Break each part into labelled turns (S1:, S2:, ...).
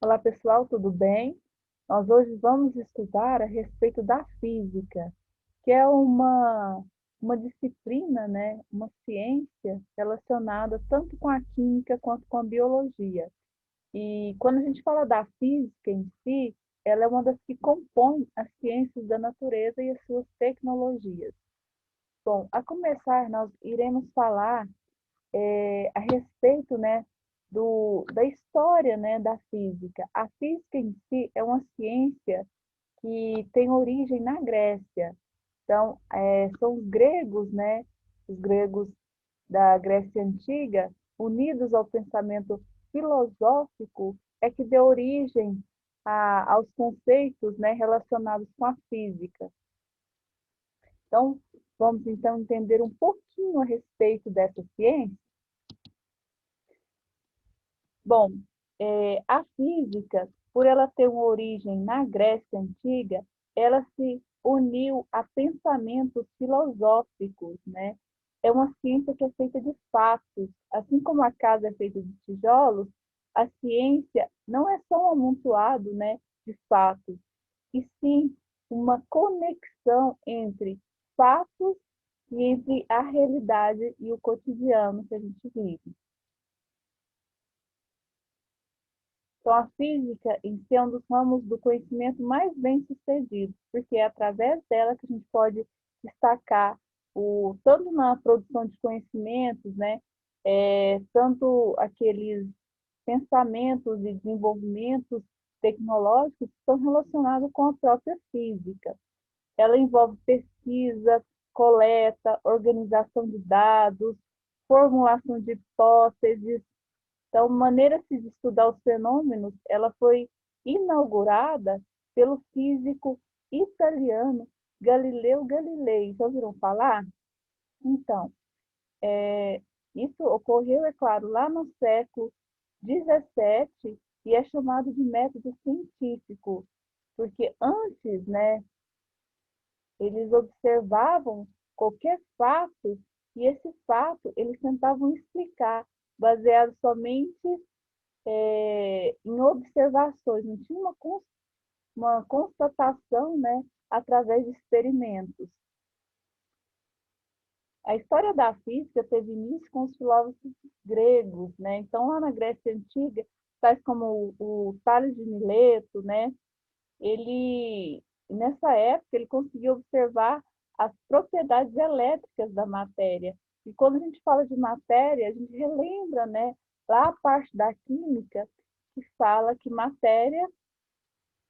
S1: Olá pessoal, tudo bem? Nós hoje vamos estudar a respeito da física, que é uma disciplina, né? Uma ciência relacionada tanto com a química quanto com a biologia. E quando a gente fala da física em si, ela é uma das que compõe as ciências da natureza e as suas tecnologias. Bom, a começar, nós iremos falar a respeito, né, da história, né, da física. A física em si é uma ciência que tem origem na Grécia. Então, são os gregos, né, os gregos da Grécia Antiga, unidos ao pensamento filosófico, é que deu origem aos conceitos, né, relacionados com a física. Então, vamos então entender um pouquinho a respeito dessa ciência. Bom, a física, por ela ter uma origem na Grécia Antiga, ela se uniu a pensamentos filosóficos, né? É uma ciência que é feita de fatos. Assim como a casa é feita de tijolos, a ciência não é só um amontoado, né, de fatos, e sim uma conexão entre fatos e entre a realidade e o cotidiano que a gente vive. Então, a física em si é um dos ramos do conhecimento mais bem-sucedido, porque é através dela que a gente pode destacar tanto na produção de conhecimentos, né, tanto aqueles pensamentos e desenvolvimentos tecnológicos que estão relacionados com a própria física. Ela envolve pesquisa, coleta, organização de dados, formulação de hipóteses. Então, maneira-se de estudar os fenômenos, ela foi inaugurada pelo físico italiano Galileu Galilei. Já ouviram falar? Então, isso ocorreu, é claro, lá no século XVII e é chamado de método científico, porque antes, né, eles observavam qualquer fato e esse fato eles tentavam explicar baseado somente em observações, não tinha uma constatação, né, através de experimentos. A história da física teve início com os filósofos gregos, né? Então, lá na Grécia Antiga, tais como o Tales de Mileto, né? Ele, nessa época, ele conseguiu observar as propriedades elétricas da matéria. E quando a gente fala de matéria, a gente relembra, né, lá a parte da química que fala que matéria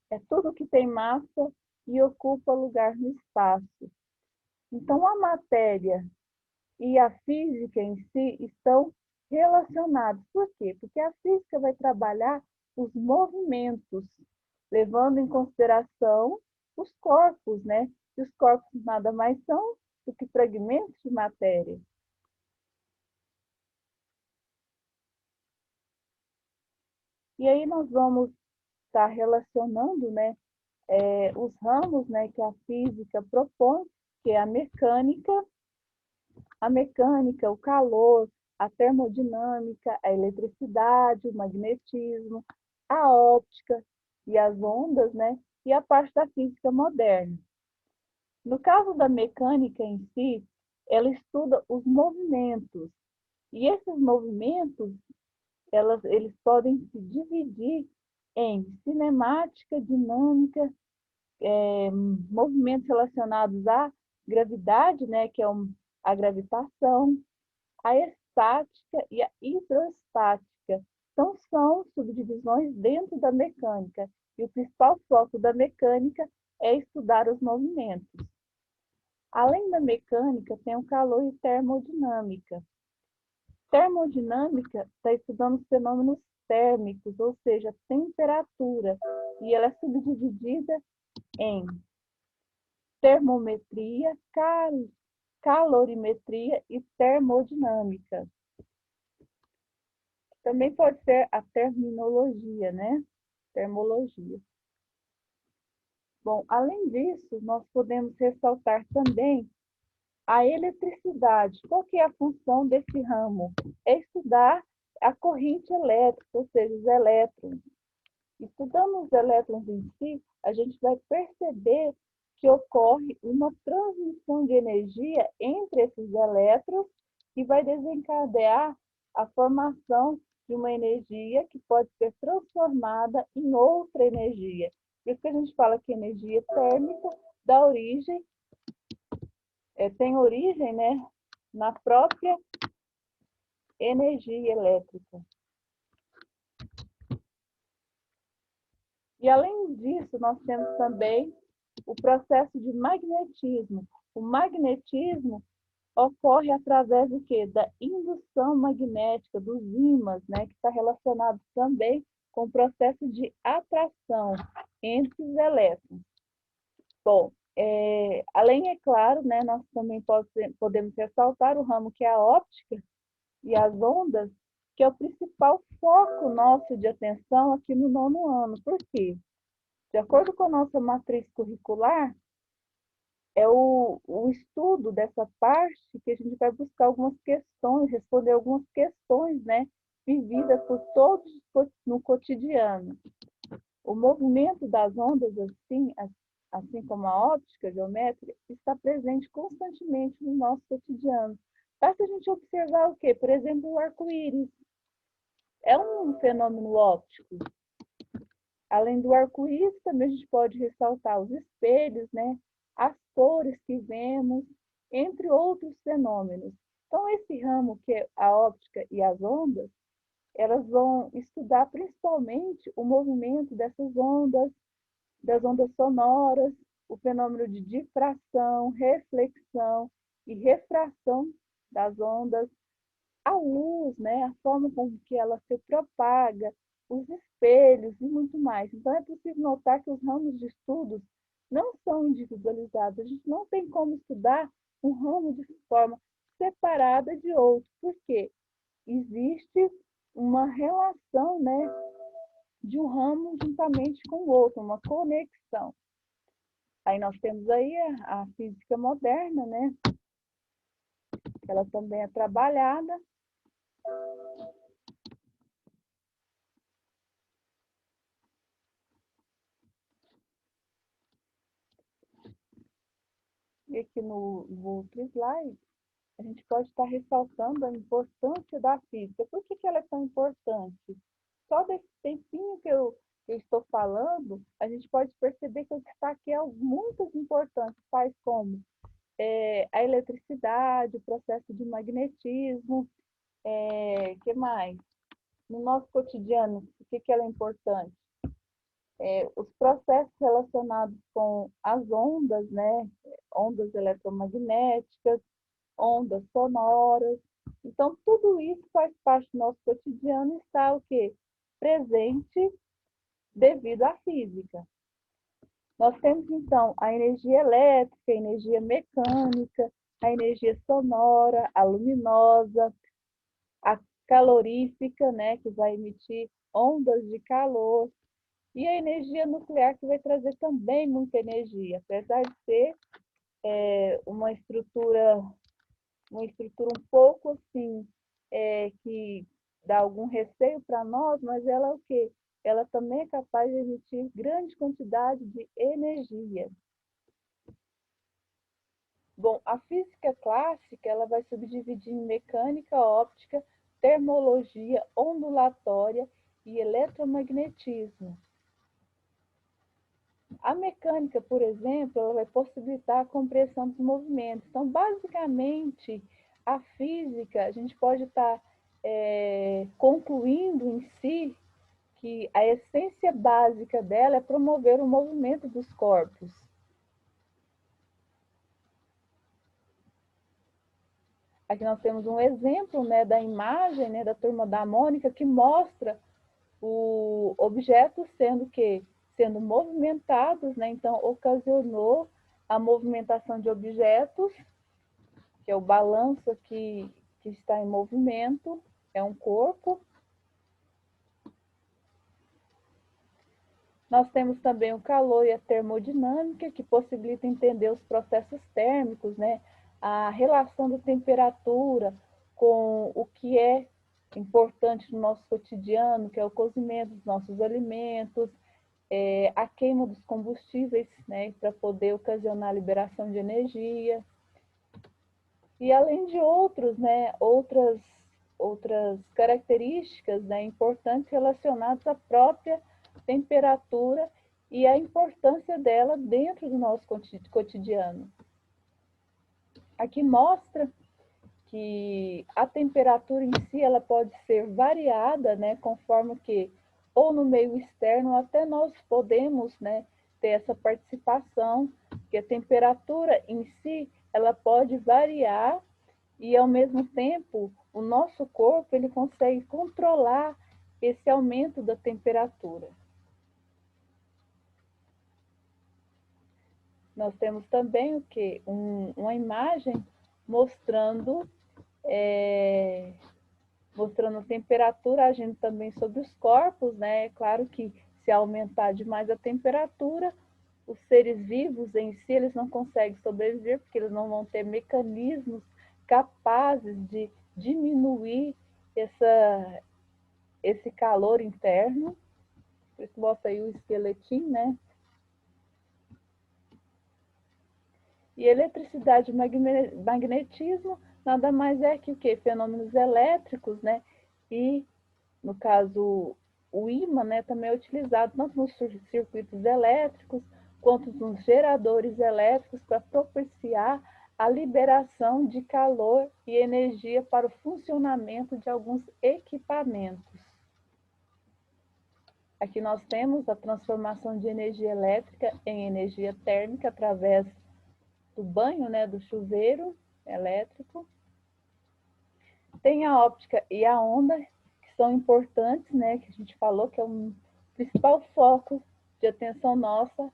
S1: é tudo que tem massa e ocupa lugar no espaço. Então, a matéria e a física em si estão relacionados. Por quê? Porque a física vai trabalhar os movimentos, levando em consideração os corpos, né? E os corpos nada mais são do que fragmentos de matéria. E aí nós vamos estar relacionando, né, os ramos, né, que a física propõe, que é a mecânica, o calor, a termodinâmica, a eletricidade, o magnetismo, a óptica e as ondas, né? E a parte da física moderna. No caso da mecânica em si, ela estuda os movimentos. E esses movimentos, eles podem se dividir em cinemática, dinâmica, movimentos relacionados à gravidade, né, que é a gravitação, a estática e a hidrostática. Então, são subdivisões dentro da mecânica. E o principal foco da mecânica é estudar os movimentos. Além da mecânica, tem o calor e termodinâmica. Termodinâmica está estudando os fenômenos térmicos, ou seja, temperatura, e ela é subdividida em termometria, calorimetria e termodinâmica. Também pode ser a terminologia, né? Termologia. Bom, além disso, nós podemos ressaltar também a eletricidade. Qual que é a função desse ramo? É estudar a corrente elétrica, ou seja, os elétrons. Estudando os elétrons em si, a gente vai perceber que ocorre uma transmissão de energia entre esses elétrons que vai desencadear a formação de uma energia que pode ser transformada em outra energia. Por isso que a gente fala que energia térmica dá origem, tem origem, né, na própria energia elétrica. E além disso, nós temos também o processo de magnetismo. O magnetismo ocorre através do quê? Da indução magnética, dos ímãs, né? Que está relacionado também com o processo de atração entre os elétrons. Bom, além, é claro, né, nós também podemos ressaltar o ramo que é a óptica e as ondas, que é o principal foco nosso de atenção aqui no 9º ano. Por quê? De acordo com a nossa matriz curricular, é o estudo dessa parte que a gente vai buscar algumas questões, responder algumas questões, né, vividas por todos no cotidiano. O movimento das ondas, assim como a óptica geométrica, está presente constantemente no nosso cotidiano. Basta a gente observar o quê? Por exemplo, o arco-íris. É um fenômeno óptico. Além do arco-íris, também a gente pode ressaltar os espelhos, né? As cores que vemos, entre outros fenômenos. Então, esse ramo que é a óptica e as ondas, elas vão estudar principalmente o movimento dessas ondas, das ondas sonoras, o fenômeno de difração, reflexão e refração das ondas, a luz, né, a forma com que ela se propaga, os espelhos e muito mais. Então, é possível notar que os ramos de estudos não são individualizados. A gente não tem como estudar um ramo de forma separada de outro, porque existe uma relação, né, de um ramo juntamente com o outro, uma conexão. Aí nós temos aí a física moderna, né, que ela também é trabalhada. E aqui no outro slide, a gente pode estar ressaltando a importância da física. Por que ela é tão importante? Só desse tempinho que eu estou falando, a gente pode perceber que eu destaquei muitas importantes, tais como a eletricidade, o processo de magnetismo, que mais? No nosso cotidiano, o que ela é importante? Os processos relacionados com as ondas, né? Ondas eletromagnéticas, ondas sonoras. Então, tudo isso faz parte do nosso cotidiano e está o quê? Presente devido à física. Nós temos, então, a energia elétrica, a energia mecânica, a energia sonora, a luminosa, a calorífica, né, que vai emitir ondas de calor, e a energia nuclear, que vai trazer também muita energia, apesar de ser uma estrutura um pouco assim, que dá algum receio para nós, mas ela é o quê? Ela também é capaz de emitir grande quantidade de energia. Bom, a física clássica ela vai subdividir em mecânica óptica, termologia ondulatória e eletromagnetismo. A mecânica, por exemplo, ela vai possibilitar a compreensão dos movimentos. Então, basicamente, a física, a gente pode estar concluindo em si que a essência básica dela é promover o movimento dos corpos. Aqui nós temos um exemplo, né, da imagem, né, da turma da Mônica, que mostra o objeto sendo movimentados, né, então ocasionou a movimentação de objetos, que é o balanço aqui que está em movimento, é um corpo. Nós temos também o calor e a termodinâmica, que possibilita entender os processos térmicos, né? A relação da temperatura com o que é importante no nosso cotidiano, que é o cozimento dos nossos alimentos, a queima dos combustíveis, né, para poder ocasionar a liberação de energia. E além de outros, né, outras características, né, importantes relacionadas à própria temperatura e a importância dela dentro do nosso cotidiano. Aqui mostra que a temperatura em si ela pode ser variada, né, conforme que ou no meio externo, até nós podemos, né, ter essa participação, que a temperatura em si ela pode variar e ao mesmo tempo o nosso corpo ele consegue controlar esse aumento da temperatura. Nós temos também o que? Uma imagem mostrando mostrando a temperatura agindo também sobre os corpos, né? É claro que se aumentar demais a temperatura, os seres vivos em si, eles não conseguem sobreviver, porque eles não vão ter mecanismos capazes de diminuir esse calor interno. Por isso mostra aí o esqueletinho, né? E eletricidade e magnetismo nada mais é que o quê? Fenômenos elétricos, né? E, no caso, o ímã, né, também é utilizado tanto nos circuitos elétricos quanto nos geradores elétricos para propiciar a liberação de calor e energia para o funcionamento de alguns equipamentos. Aqui nós temos a transformação de energia elétrica em energia térmica através do banho, né, do chuveiro elétrico. Tem a óptica e a onda, que são importantes, né, que a gente falou que é o principal foco de atenção nossa,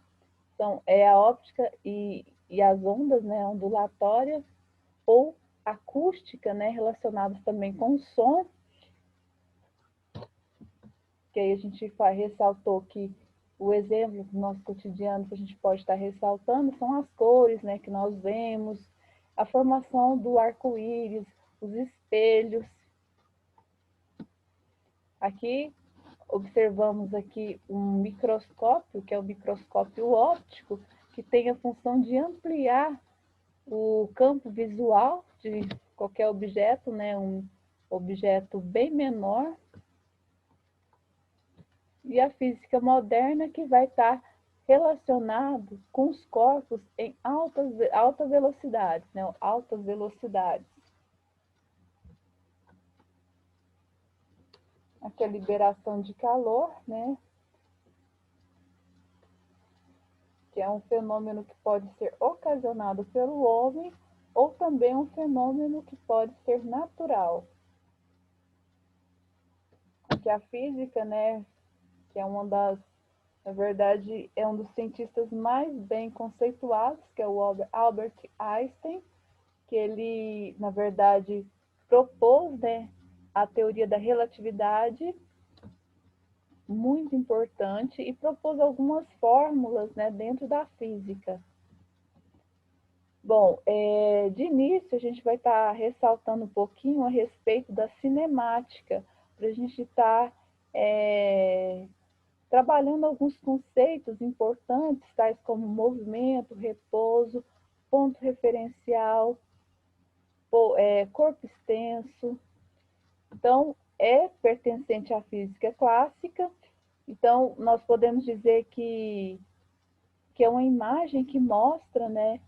S1: é a óptica e as ondas, né, ondulatórias, ou acústica, né, relacionadas também com o som, que aí a gente ressaltou que o exemplo do nosso cotidiano que a gente pode estar ressaltando são as cores, né, que nós vemos, a formação do arco-íris, os espelhos. Aqui observamos aqui um microscópio, que é o microscópio óptico, que tem a função de ampliar o campo visual de qualquer objeto, né, um objeto bem menor. E a física moderna que vai estar relacionado com os corpos em altas velocidades, né? Altas velocidades. Aqui a liberação de calor, né? Que é um fenômeno que pode ser ocasionado pelo homem ou também um fenômeno que pode ser natural. Aqui a física, né? Que é uma das, na verdade, é um dos cientistas mais bem conceituados, que é o Albert Einstein, que ele, na verdade, propôs, né, a teoria da relatividade, muito importante, e propôs algumas fórmulas, né, dentro da física. Bom, de início a gente vai estar ressaltando um pouquinho a respeito da cinemática, para a gente estar trabalhando alguns conceitos importantes, tais como movimento, repouso, ponto referencial, corpo extenso. Então, é pertencente à física clássica. Então, nós podemos dizer que é uma imagem que mostra, né,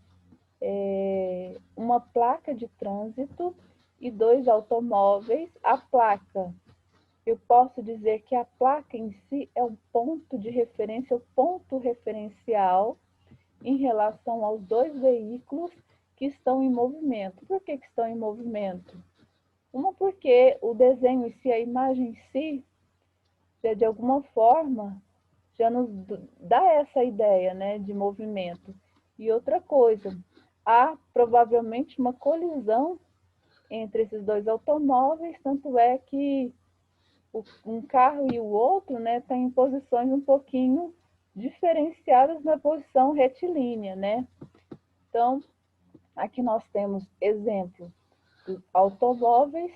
S1: uma placa de trânsito e dois automóveis. A placa, eu posso dizer que a placa em si é um ponto de referência, o ponto referencial em relação aos dois veículos que estão em movimento. Por que estão em movimento? Uma, porque o desenho em si, a imagem em si, já de alguma forma, já nos dá essa ideia, né, de movimento. E outra coisa, há provavelmente uma colisão entre esses dois automóveis, tanto é que um carro e o outro, né, estão em posições um pouquinho diferenciadas na posição retilínea, né? Então, aqui nós temos exemplo dos automóveis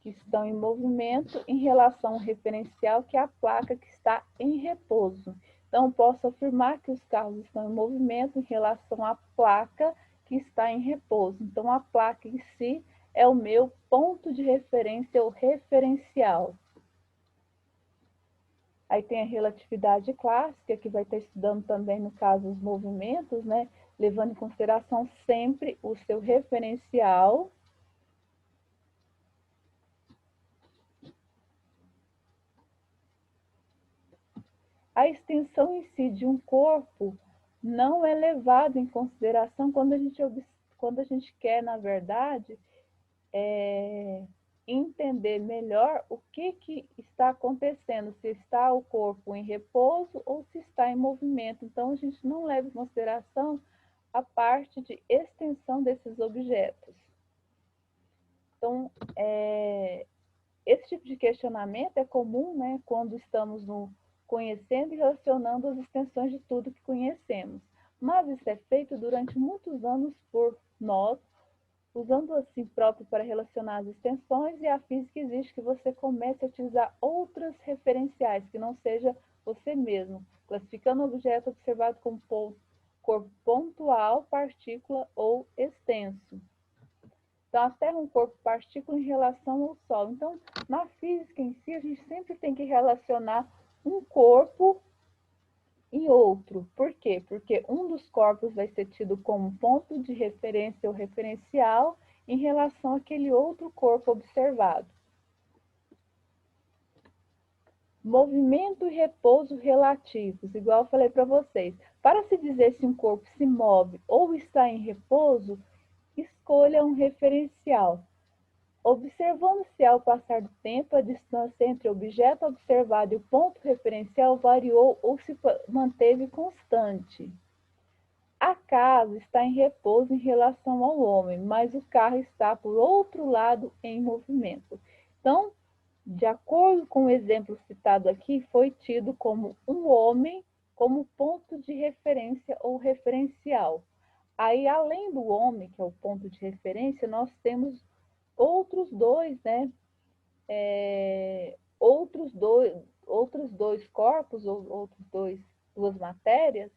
S1: que estão em movimento em relação ao referencial, que é a placa que está em repouso. Então, posso afirmar que os carros estão em movimento em relação à placa que está em repouso. Então, a placa em si é o meu ponto de referência ou referencial. Aí tem a relatividade clássica, que vai estar estudando também, no caso, os movimentos, né? Levando em consideração sempre o seu referencial. A extensão em si de um corpo não é levada em consideração quando a gente quer, na verdade, entender melhor o que está acontecendo, se está o corpo em repouso ou se está em movimento. Então, a gente não leva em consideração a parte de extensão desses objetos. Então, esse tipo de questionamento é comum, né, quando estamos conhecendo e relacionando as extensões de tudo que conhecemos. Mas isso é feito durante muitos anos por nós, usando assim próprio para relacionar as extensões, e a física exige que você comece a utilizar outras referenciais, que não seja você mesmo, classificando o objeto observado como corpo pontual, partícula ou extenso. Então, a Terra é um corpo partícula em relação ao Sol. Então, na física em si, a gente sempre tem que relacionar um corpo e outro. Por quê? Porque um dos corpos vai ser tido como ponto de referência ou referencial em relação àquele outro corpo observado. Movimento e repouso relativos, igual eu falei para vocês. Para se dizer se um corpo se move ou está em repouso, escolha um referencial. Observando se ao passar do tempo a distância entre o objeto observado e o ponto referencial variou ou se manteve constante. A casa está em repouso em relação ao homem, mas o carro está, por outro lado, em movimento. Então, de acordo com o exemplo citado aqui, foi tido como um homem como ponto de referência ou referencial. Aí, além do homem, que é o ponto de referência, nós temos outros dois, né? Outros dois corpos, ou duas matérias,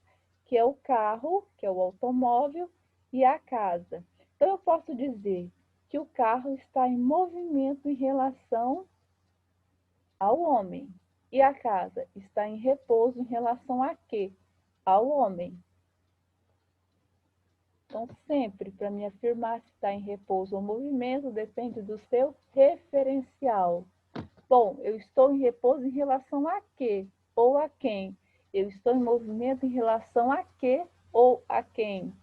S1: que é o carro, que é o automóvel, e a casa. Então, eu posso dizer que o carro está em movimento em relação ao homem, e a casa está em repouso em relação a quê? Ao homem. Então, sempre, para me afirmar se está em repouso ou movimento, depende do seu referencial. Bom, eu estou em repouso em relação a quê ou a quem? Eu estou em movimento em relação a quê ou a quem?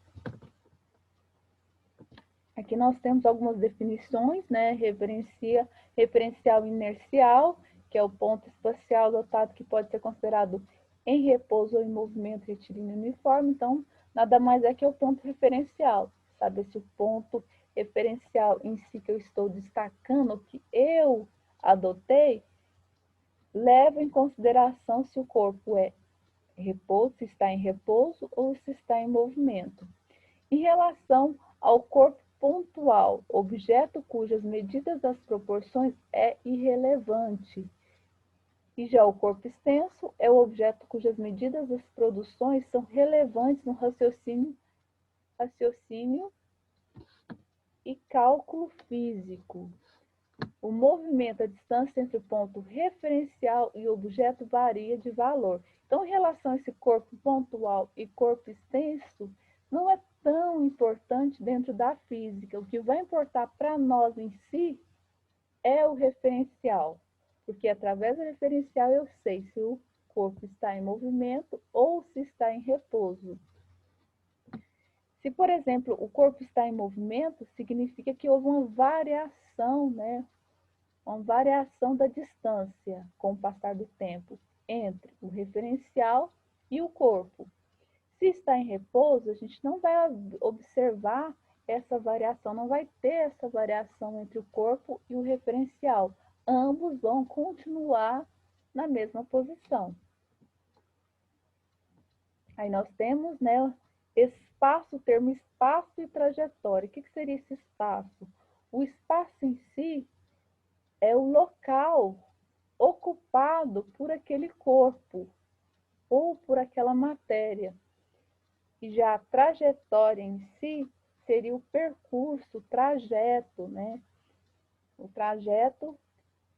S1: Aqui nós temos algumas definições, né? Referencial inercial, que é o ponto espacial dotado que pode ser considerado em repouso ou em movimento retilíneo uniforme. Então, nada mais é que o ponto referencial. Sabe, esse ponto referencial em si que eu estou destacando, que eu adotei, leva em consideração se o corpo é repouso, se está em repouso ou se está em movimento. Em relação ao corpo pontual, objeto cujas medidas das proporções é irrelevante. E já o corpo extenso é o objeto cujas medidas das produções são relevantes no raciocínio e cálculo físico. O movimento, a distância entre o ponto referencial e o objeto varia de valor. Então, em relação a esse corpo pontual e corpo extenso, não é tão importante dentro da física. O que vai importar para nós em si é o referencial, porque através do referencial eu sei se o corpo está em movimento ou se está em repouso. Se, por exemplo, o corpo está em movimento, significa que houve uma variação, né? Uma variação da distância com o passar do tempo entre o referencial e o corpo. Se está em repouso, a gente não vai observar essa variação, não vai ter essa variação entre o corpo e o referencial. Ambos vão continuar na mesma posição. Aí nós temos, né, espaço, o termo espaço e trajetória. O que seria esse espaço? O espaço em si é o local ocupado por aquele corpo ou por aquela matéria. E já a trajetória em si seria o percurso, o trajeto, né? O trajeto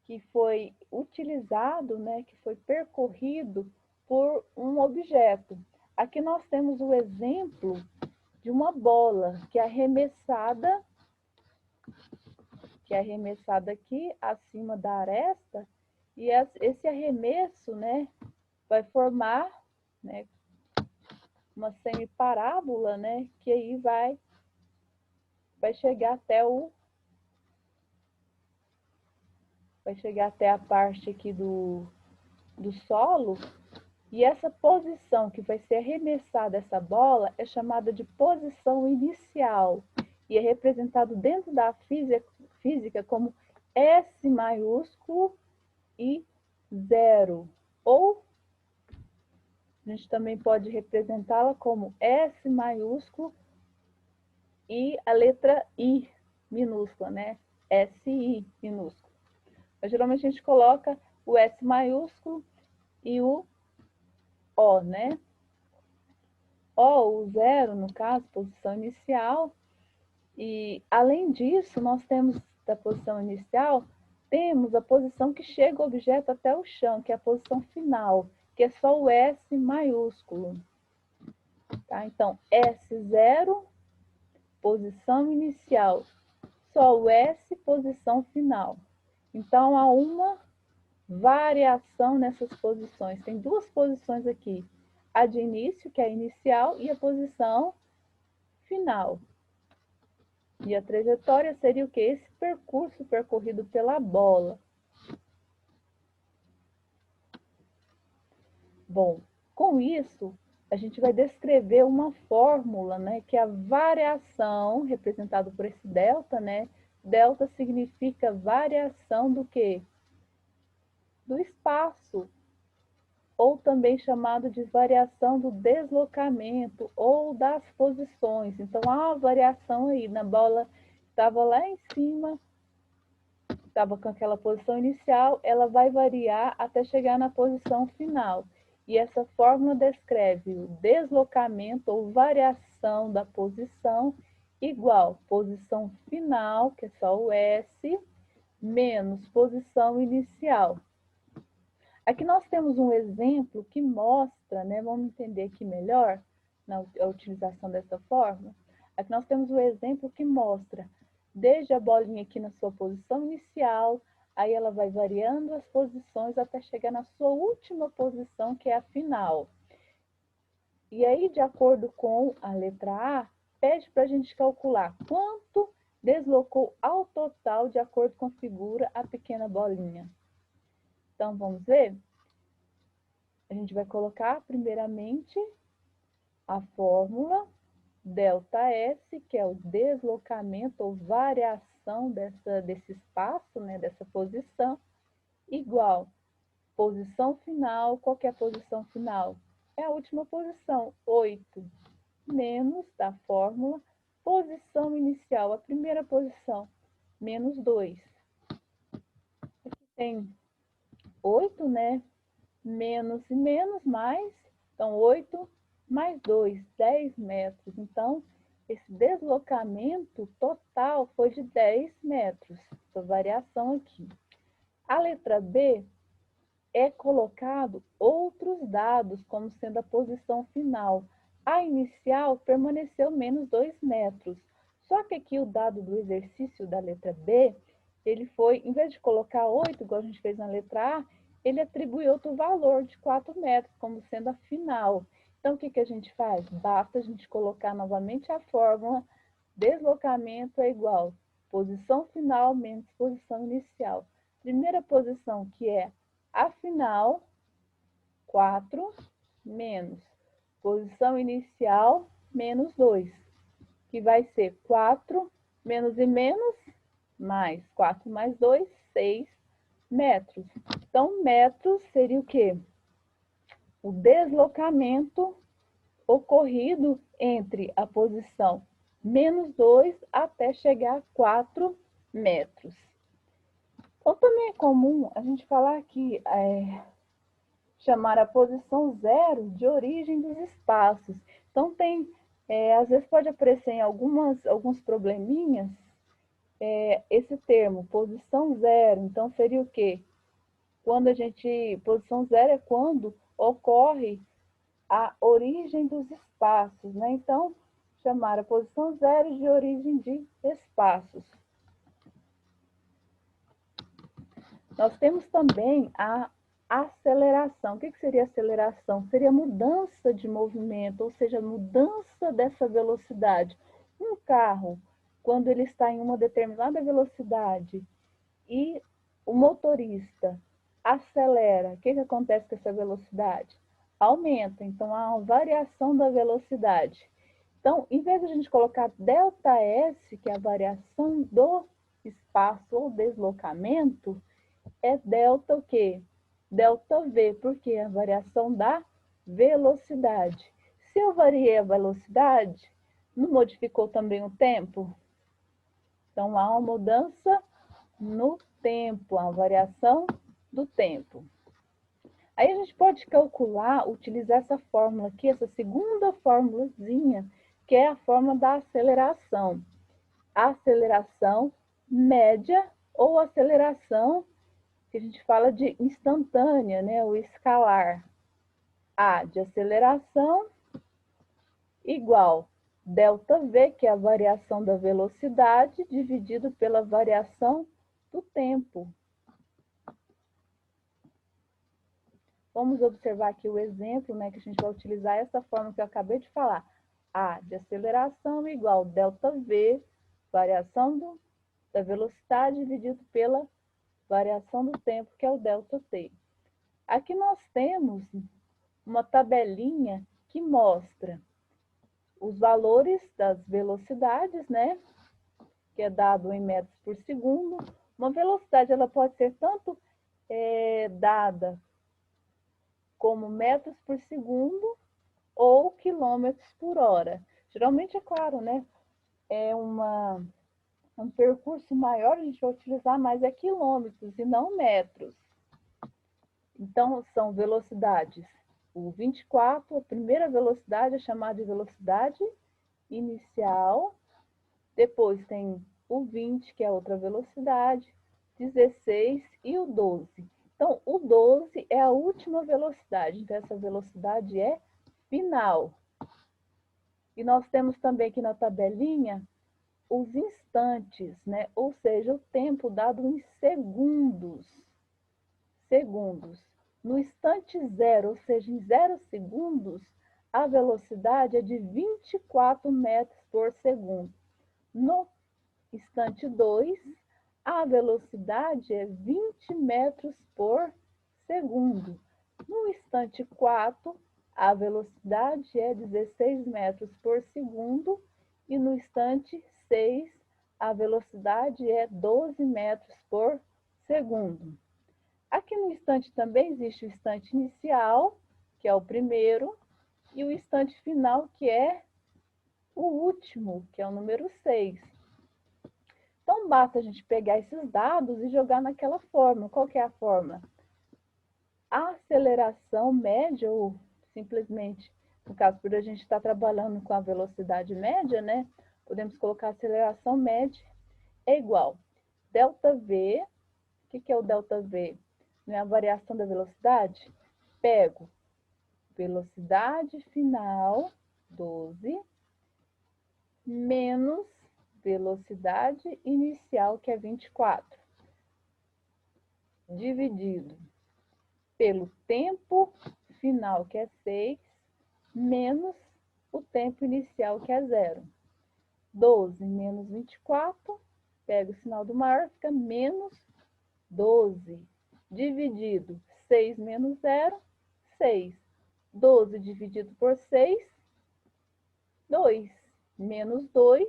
S1: que foi utilizado, né? Que foi percorrido por um objeto. Aqui nós temos o exemplo de uma bola que é arremessada aqui acima da aresta, e esse arremesso, né, vai formar, né, uma semiparábola, né, que aí vai chegar até a parte aqui do solo, e essa posição que vai ser arremessada essa bola é chamada de posição inicial, e é representado dentro da física como S maiúsculo e 0, ou a gente também pode representá-la como S maiúsculo e a letra I minúscula, né? SI minúsculo. Mas, geralmente a gente coloca o S maiúsculo e o O, né? O 0, no caso, posição inicial. E, além disso, nós temos da posição inicial, temos a posição que chega o objeto até o chão, que é a posição final, que é só o S maiúsculo. Tá? Então, S0, posição inicial, só o S, posição final. Então, há uma variação nessas posições. Tem duas posições aqui, a de início, que é a inicial, e a posição final. E a trajetória seria o quê? Esse percurso percorrido pela bola. Bom, com isso, a gente vai descrever uma fórmula, né, que é a variação, representada por esse delta, né? Delta significa variação do quê? Do espaço, ou também chamado de variação do deslocamento ou das posições. Então, há uma variação aí, na bola estava lá em cima, estava com aquela posição inicial, ela vai variar até chegar na posição final. E essa fórmula descreve o deslocamento ou variação da posição igual posição final, que é só o S, menos posição inicial. Aqui nós temos um exemplo que mostra, né, vamos entender aqui melhor a utilização dessa fórmula. Aqui nós temos um exemplo que mostra desde a bolinha aqui na sua posição inicial, aí ela vai variando as posições até chegar na sua última posição, que é a final. E aí, de acordo com a letra A, pede para a gente calcular quanto deslocou ao total, de acordo com a figura, a pequena bolinha. Então, vamos ver? A gente vai colocar, primeiramente, a fórmula ΔS, que é o deslocamento ou variação desse espaço, né, dessa posição, igual posição final. Qual que é a posição final? É a última posição, 8, menos da fórmula, posição inicial, a primeira posição, menos 2. Aqui tem 8, né? Menos e menos, mais. Então, 8 mais 2, 10 metros. Então, esse deslocamento total foi de 10 metros. Essa variação aqui. A letra B é colocado outros dados, como sendo a posição final. A inicial permaneceu menos 2 metros. Só que aqui o dado do exercício da letra B, ele foi, em vez de colocar 8, igual a gente fez na letra A, ele atribuiu outro valor de 4 metros, como sendo a final. Então, o que a gente faz? Basta a gente colocar novamente a fórmula, deslocamento é igual posição final menos posição inicial. Primeira posição, que é a final, 4, menos posição inicial, menos 2, que vai ser 4 menos e menos, mais 4 mais 2, 6 metros. Então, metros seria o quê? O deslocamento ocorrido entre a posição menos 2 até chegar a 4 metros. Então, também é comum a gente falar que chamar a posição zero de origem dos espaços. Então, às vezes pode aparecer em alguns probleminhas esse termo, posição zero. Então, seria o quê? Posição zero é quando ocorre a origem dos espaços, né? Então, chamar a posição zero de origem de espaços. Nós temos também a aceleração. O que seria aceleração? Seria mudança de movimento, ou seja, mudança dessa velocidade. Um carro, quando ele está em uma determinada velocidade e o motorista acelera, o que acontece com essa velocidade? Aumenta, então há uma variação da velocidade. Então, em vez de a gente colocar ΔS, que é a variação do espaço ou deslocamento, é delta o quê? Delta V, porque é a variação da velocidade. Se eu variei a velocidade, não modificou também o tempo? Então, há uma mudança no tempo, a variação do tempo. Aí a gente pode calcular, utilizar essa fórmula aqui, essa segunda fórmulazinha, que é a fórmula da aceleração. A aceleração média ou aceleração que a gente fala de instantânea, né, o escalar. A de aceleração igual ΔV, que é a variação da velocidade, dividido pela variação do tempo. Vamos observar aqui o exemplo, né, que a gente vai utilizar essa forma que eu acabei de falar. A de aceleração igual ΔV, variação da velocidade, dividido pela variação do tempo, que é o ΔT. Aqui nós temos uma tabelinha que mostra os valores das velocidades, né? Que é dado em metros por segundo. Uma velocidade, ela pode ser tanto dada como metros por segundo ou quilômetros por hora. Geralmente, é claro, né? É um percurso maior, a gente vai utilizar mais quilômetros e não metros. Então, são velocidades. O 24, a primeira velocidade é chamada de velocidade inicial. Depois tem o 20, que é outra velocidade, 16 e o 12. Então, o 12 é a última velocidade. Então, essa velocidade é final. E nós temos também aqui na tabelinha os instantes, né? Ou seja, o tempo dado em segundos. No instante zero, ou seja, em 0 segundos, a velocidade é de 24 metros por segundo. No instante 2, a velocidade é 20 metros por segundo. No instante 4, a velocidade é 16 metros por segundo. E no instante 6, a velocidade é 12 metros por segundo. Aqui no instante também existe o instante inicial, que é o primeiro, e o instante final, que é o último, que é o número 6. Então, basta a gente pegar esses dados e jogar naquela fórmula. Qual que é a fórmula? A aceleração média, ou simplesmente, no caso, por a gente estar trabalhando com a velocidade média, né? Podemos colocar a aceleração média é igual ΔV. O que é o ΔV? Não é a variação da velocidade? Pego velocidade final, 12, menos velocidade inicial, que é 24, dividido pelo tempo final, que é 6, menos o tempo inicial, que é 0. 12 menos 24, pega o sinal do maior, fica menos 12, dividido 6 menos 0, 6. 12 dividido por 6, 2. Menos 2,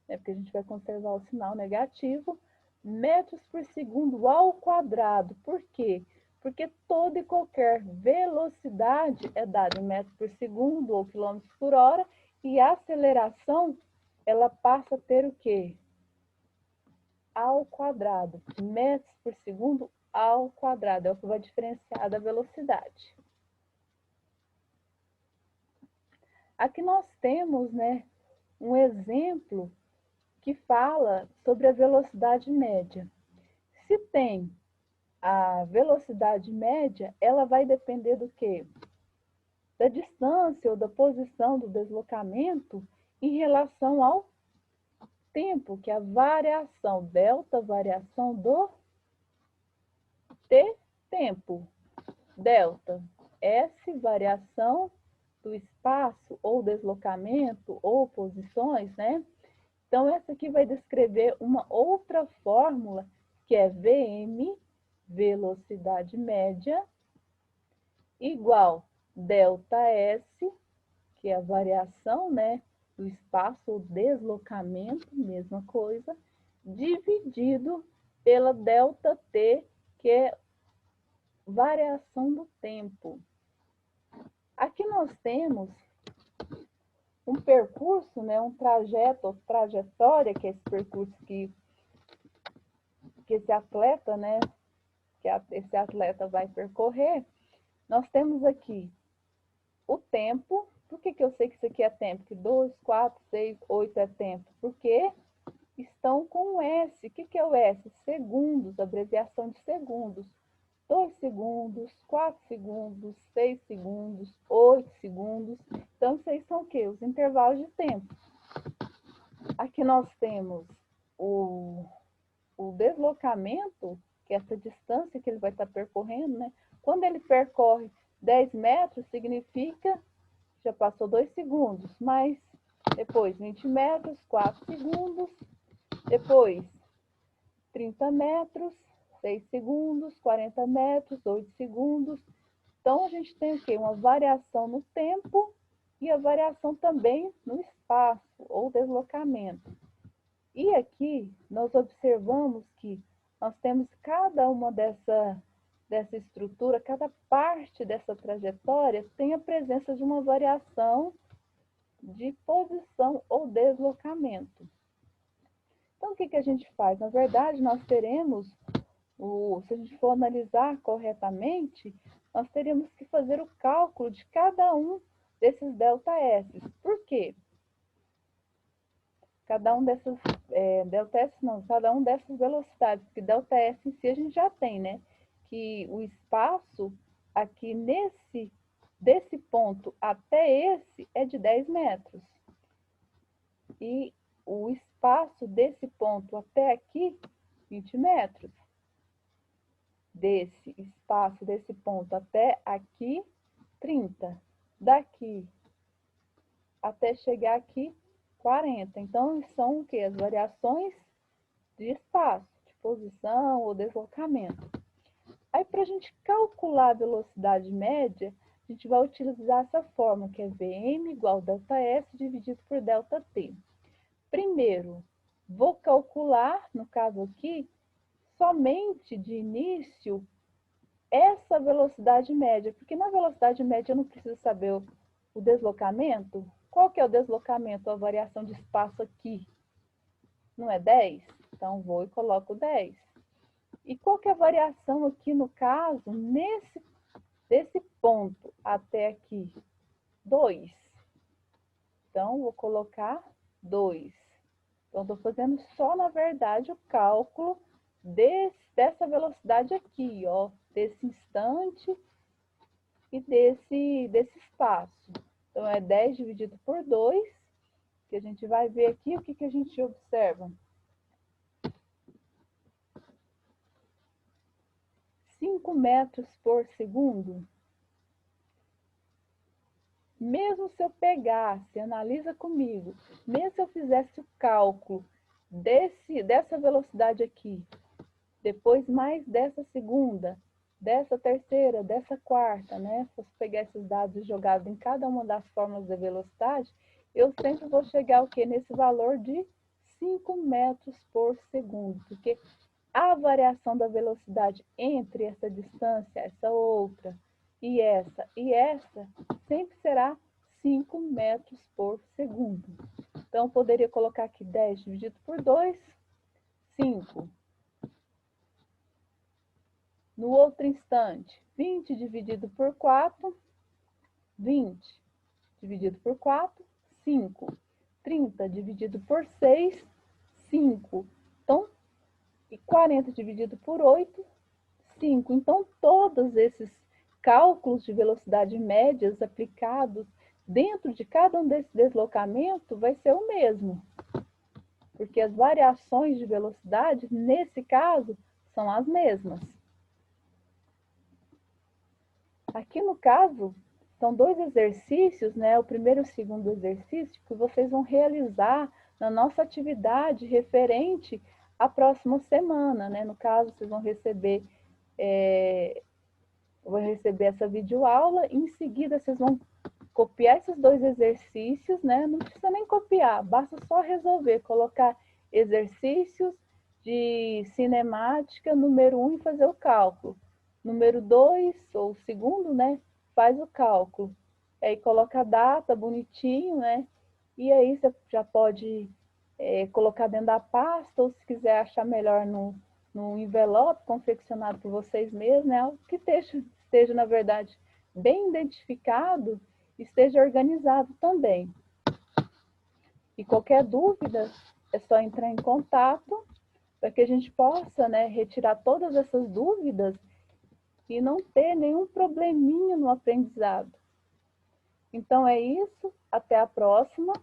S1: né, porque a gente vai conservar o sinal negativo, metros por segundo ao quadrado. Por quê? Porque toda e qualquer velocidade é dada em metros por segundo ou quilômetros por hora, e a aceleração, ela passa a ter o quê? ao quadrado. Metros por segundo ao quadrado. É o que vai diferenciar da velocidade. Aqui nós temos, né, um exemplo que fala sobre a velocidade média. Se tem a velocidade média, ela vai depender do quê? Da distância ou da posição do deslocamento em relação ao tempo, que é a variação, delta, variação do tempo. Delta, S, variação do espaço ou deslocamento ou posições, né? Então, essa aqui vai descrever uma outra fórmula, que é Vm, velocidade média, igual ΔS, que é a variação, né, do espaço ou deslocamento, mesma coisa, dividido pela ΔT, que é variação do tempo. Aqui nós temos um percurso, né, um trajeto ou trajetória, que é esse percurso que esse atleta, né, esse atleta vai percorrer. Nós temos aqui o tempo. Por que eu sei que isso aqui é tempo? Que 2, 4, 6, 8 é tempo? Porque estão com o S. O que é o S? Segundos, abreviação de segundos. 2 segundos, 4 segundos, 6 segundos, 8 segundos. Então, isso aí são o quê? Os intervalos de tempo. Aqui nós temos o deslocamento, que é essa distância que ele vai estar percorrendo, né? Quando ele percorre 10 metros, significa que já passou 2 segundos, mas depois 20 metros, 4 segundos, depois 30 metros, 6 segundos, 40 metros, 8 segundos. Então, a gente tem o quê? Uma variação no tempo e a variação também no espaço ou deslocamento. E aqui nós observamos que nós temos cada uma dessa estrutura, cada parte dessa trajetória tem a presença de uma variação de posição ou deslocamento. Então, o que a gente faz? Na verdade, nós teremos, se a gente for analisar corretamente, nós teríamos que fazer o cálculo de cada um desses ΔS. Por quê? Cada um dessas, ΔS não, cada um dessas velocidades, porque ΔS em si a gente já tem, né? Que o espaço aqui desse ponto até esse é de 10 metros. E o espaço desse ponto até aqui, 20 metros. Desse espaço, desse ponto até aqui, 30. Daqui até chegar aqui, 40. Então, são o quê? As variações de espaço, de posição ou deslocamento. Aí, para a gente calcular a velocidade média, a gente vai utilizar essa fórmula, que é Vm igual ΔS dividido por ΔT. Primeiro, vou calcular, no caso aqui, somente de início, essa velocidade média, porque na velocidade média eu não preciso saber o deslocamento. Qual que é o deslocamento, a variação de espaço aqui? Não é 10? Então, vou e coloco 10. E qual que é a variação aqui, no caso, desse ponto até aqui? 2. Então, vou colocar 2. Então, estou fazendo só, na verdade, o cálculo dessa velocidade aqui, ó, desse instante e desse espaço. Então, é 10 dividido por 2, que a gente vai ver aqui, o que a gente observa? 5 metros por segundo. Mesmo se eu pegasse, analisa comigo, mesmo se eu fizesse o cálculo dessa velocidade aqui, depois mais dessa segunda, dessa terceira, dessa quarta, né? Se eu pegar esses dados e jogados em cada uma das fórmulas da velocidade, eu sempre vou chegar o quê? Nesse valor de 5 metros por segundo, porque a variação da velocidade entre essa distância, essa outra, e essa, sempre será 5 metros por segundo. Então, eu poderia colocar aqui 10 dividido por 2, 5. No outro instante, 20 dividido por 4, 20 dividido por 4, 5. 30 dividido por 6, 5. Então, e 40 dividido por 8, 5. Então, todos esses cálculos de velocidade médias aplicados dentro de cada um desses deslocamentos vai ser o mesmo. Porque as variações de velocidade, nesse caso, são as mesmas. Aqui no caso, são dois exercícios, né? O primeiro e o segundo exercício, que vocês vão realizar na nossa atividade referente à próxima semana, né? No caso, vocês vão receber essa videoaula e em seguida vocês vão copiar esses dois exercícios, né? Não precisa nem copiar, basta só resolver, colocar exercícios de cinemática número 1 e fazer o cálculo. Número 2, ou segundo, né? Faz o cálculo. Aí coloca a data bonitinho, né? E aí você já pode colocar dentro da pasta, ou se quiser achar melhor no envelope confeccionado por vocês mesmos, né? Algo que esteja, na verdade, bem identificado, esteja organizado também. E qualquer dúvida, é só entrar em contato para que a gente possa, né, retirar todas essas dúvidas e não ter nenhum probleminha no aprendizado. Então é isso, até a próxima.